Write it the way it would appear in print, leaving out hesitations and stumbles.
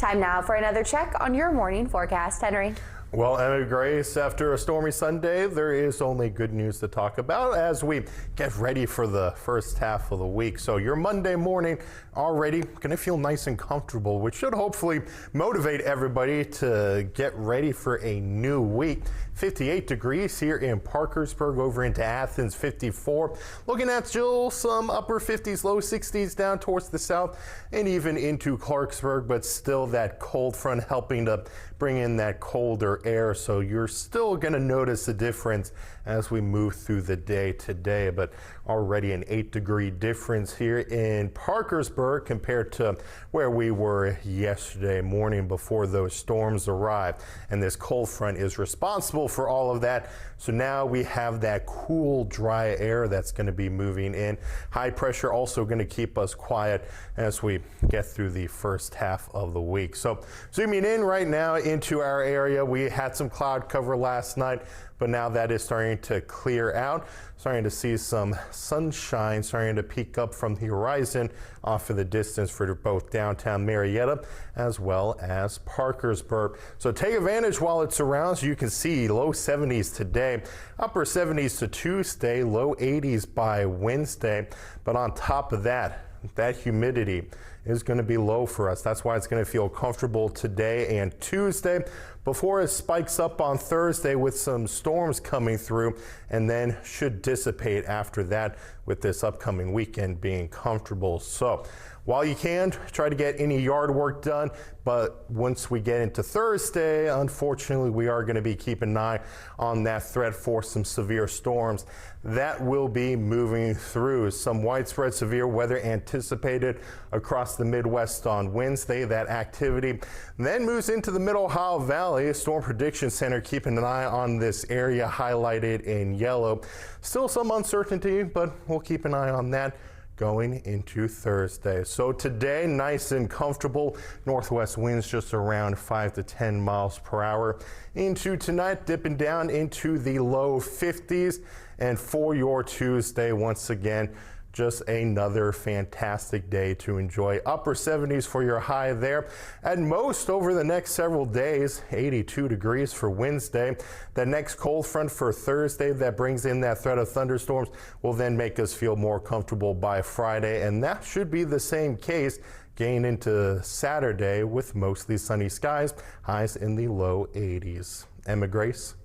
Time now for another check on your morning forecast. Henry. Well, Emma Grace, after a stormy Sunday, there is only good news to talk about as we get ready for the first half of the week. So your Monday morning already going to feel nice and comfortable, which should hopefully motivate everybody to get ready for a new week. 58 degrees here in Parkersburg, over into Athens, 54. Looking at still some upper 50s, low 60s down towards the south and even into Clarksburg, but still that cold front helping to bring in that colder air. So you're still going to notice a difference as we move through the day today, but already an 8-degree difference here in Parkersburg compared to where we were yesterday morning before those storms arrived. And this cold front is responsible for all of that. So now we have that cool, dry air that's going to be moving in. High pressure also going to keep us quiet as we get through the first half of the week. So zooming in right now into our area, we had some cloud cover last night, but now that is starting to clear out. Starting to see some sunshine starting to peek up from the horizon off of the distance for both downtown Marietta as well as Parkersburg. So take advantage while it surrounds. You can see low 70s today, upper 70s to Tuesday, low 80s by Wednesday. But on top of that, that humidity is going to be low for us. That's why it's going to feel comfortable today and Tuesday before it spikes up on Thursday with some storms coming through and then should dissipate after that with this upcoming weekend being comfortable. So while you can try to get any yard work done, but once we get into Thursday, unfortunately, we are going to be keeping an eye on that threat for some severe storms that will be moving through. Some widespread severe weather anticipated across the Midwest on Wednesday. That activity then moves into the Middle Ohio Valley. Storm Prediction Center keeping an eye on this area highlighted in yellow. Still some uncertainty, but we'll keep an eye on that going into Thursday. So today, nice and comfortable. Northwest winds just around 5 to 10 miles per hour. Into tonight, dipping down into the low 50s. And for your Tuesday, once again, just another fantastic day to enjoy. Upper 70s for your high there. At most over the next several days, 82 degrees for Wednesday. The next cold front for Thursday that brings in that threat of thunderstorms will then make us feel more comfortable by Friday. And that should be the same case getting into Saturday with mostly sunny skies, highs in the low 80s. Emma Grace.